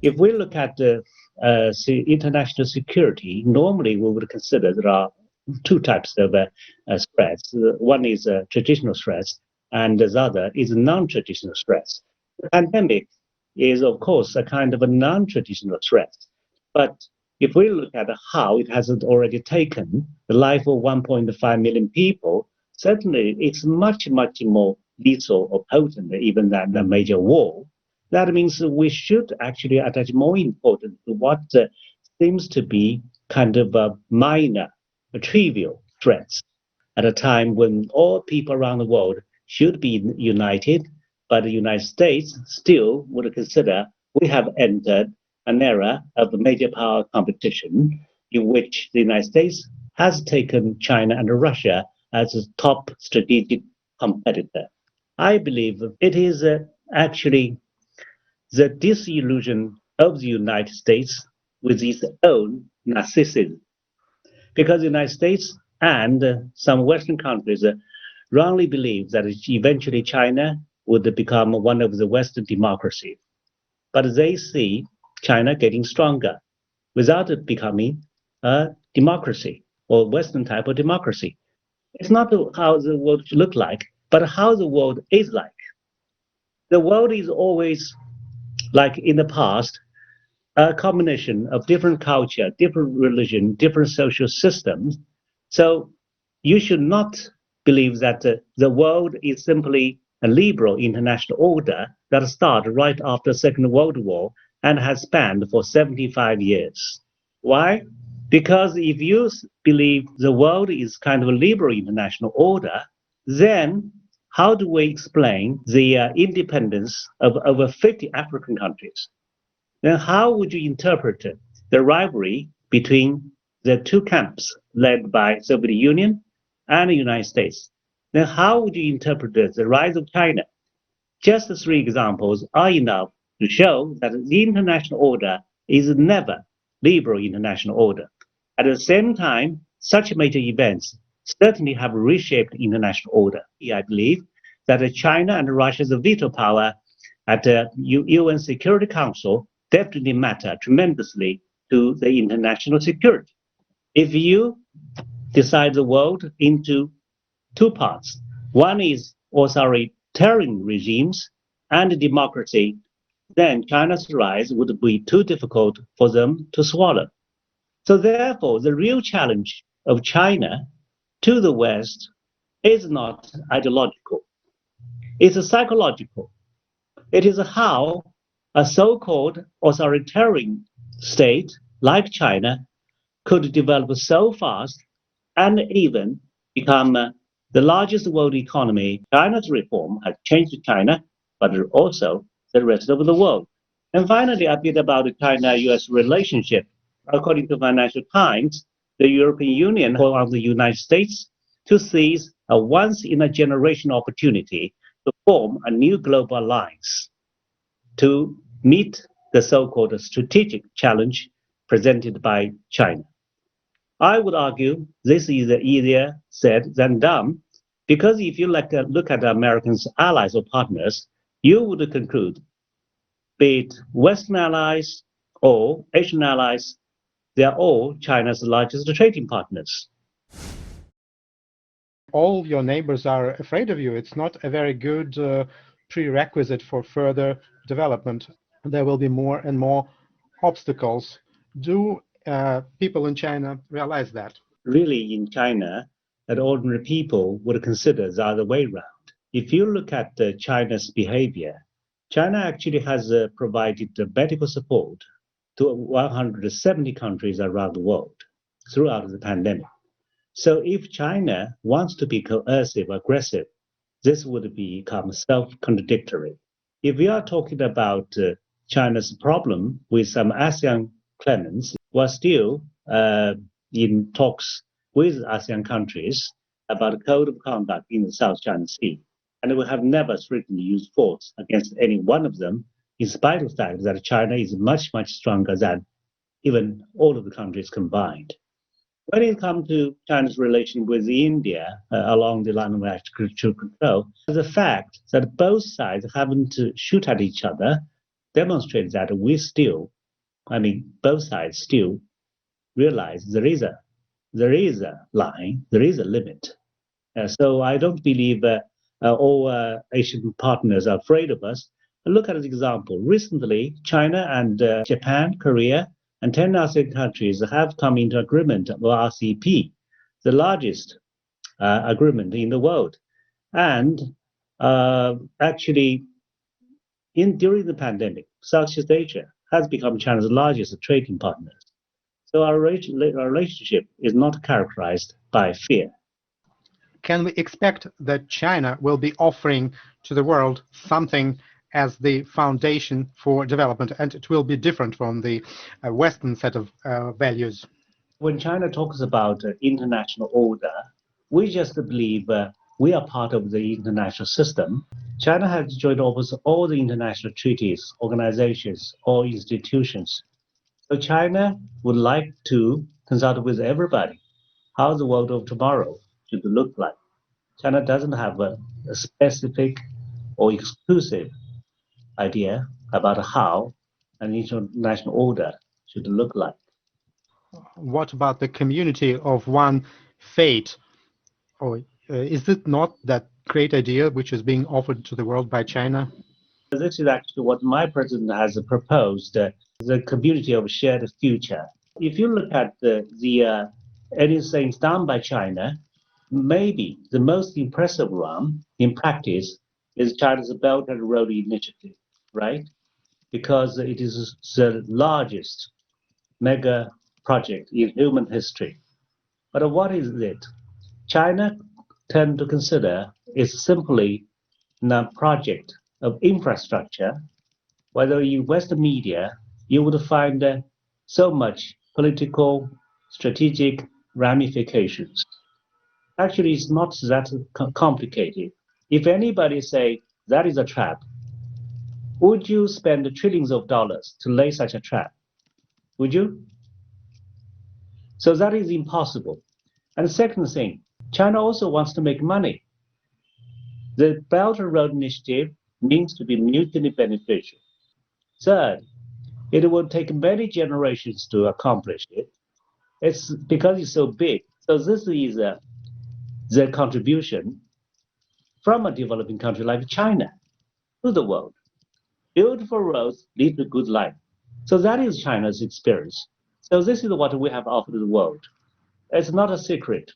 If we look at the international security, normally we would consider there are two types of threats. One is traditional threats, and the other is non-traditional threats. The pandemic is, of course, a kind of a non-traditional threat. But if we look at how it has already taken the life of 1.5 million people, certainly it's much, much more lethal or potent even than a major war. That means we should actually attach more importance to what seems to be kind of a minor, a trivial threats at a time when all people around the world should be united, but the United States still would consider we have entered an era of major power competition in which the United States has taken China and Russia as a top strategic competitor. I believe it is actually the disillusion of the United States with its own narcissism. Because the United States and some Western countries wrongly believe that eventually China would become one of the Western democracies. But they see China getting stronger without it becoming a democracy or Western type of democracy. It's not how the world should look like, but how the world is like. The world is always like in the past, a combination of different culture, different religion, different social systems. So you should not believe that the world is simply a liberal international order that started right after the Second World War and has spanned for 75 years. Why? Because if you believe the world is kind of a liberal international order, then how do we explain the independence of over 50 African countries? Then how would you interpret the rivalry between the two camps led by Soviet Union and the United States? Then how would you interpret the rise of China? Just the three examples are enough to show that the international order is never liberal international order. At the same time, such major events certainly have reshaped international order. I believe that China and Russia's veto power at the UN Security Council definitely matter tremendously to the international security. If you divide the world into two parts, one is authoritarian regimes and democracy, then China's rise would be too difficult for them to swallow. So therefore, the real challenge of China to the West is not ideological. It's psychological. It is how a so-called authoritarian state like China could develop so fast and even become the largest world economy. China's reform has changed China, but also the rest of the world. And finally, a bit about the China-US relationship. According to Financial Times, the European Union called on the United States to seize a once-in-a-generation opportunity to form a new global alliance to meet the so-called strategic challenge presented by China. I would argue this is easier said than done, because if you look at Americans' allies or partners, you would conclude, be it Western allies or Asian allies, they are all China's largest trading partners. All your neighbors are afraid of you. It's not a very good prerequisite for further development. There will be more and more obstacles. Do people in China realize that? Really, in China, that ordinary people would consider the other way around. If you look at China's behavior, China actually has provided medical support to 170 countries around the world throughout the pandemic. So if China wants to be coercive, aggressive, this would become self-contradictory. If we are talking about China's problem with some ASEAN claimants, we're still in talks with ASEAN countries about a code of conduct in the South China Sea. And we have never threatened used force against any one of them, in spite of the fact that China is much, much stronger than even all of the countries combined. When it comes to China's relation with India along the line of agricultural control, the fact that both sides haven't shoot at each other demonstrates that we still, both sides still realize there is a line, there is a limit. So I don't believe all Asian partners are afraid of us. Look at the example. Recently, China and Japan, Korea, and 10 ASEAN countries have come into agreement of RCEP, the largest agreement in the world. And actually, during the pandemic, Southeast Asia has become China's largest trading partner. So our relationship is not characterized by fear. Can we expect that China will be offering to the world something as the foundation for development, and it will be different from the Western set of values? When China talks about international order, we just believe we are part of the international system. China has joined almost all the international treaties, organizations, or institutions. So China would like to consult with everybody how the world of tomorrow should look like. China doesn't have a specific or exclusive idea about how an international order should look like. What about the community of one fate? Or is it not that great idea which is being offered to the world by China? This is actually what my president has proposed, the community of shared future. If you look at anything done by China, maybe the most impressive one in practice is China's Belt and Road Initiative, right? Because it is the largest mega project in human history. But what is it? China tend to consider is simply a project of infrastructure. Whether you Western media, you would find so much political, strategic ramifications. Actually, it's not that complicated. If anybody say that is a trap, would you spend trillions of dollars to lay such a trap? Would you? So that is impossible. And the second thing, China also wants to make money. The Belt and Road Initiative means to be mutually beneficial. Third, it will take many generations to accomplish it. It's because it's so big. So this is the contribution from a developing country like China to the world. Beautiful roads lead to good life. So that is China's experience. So this is what we have offered the world. It's not a secret.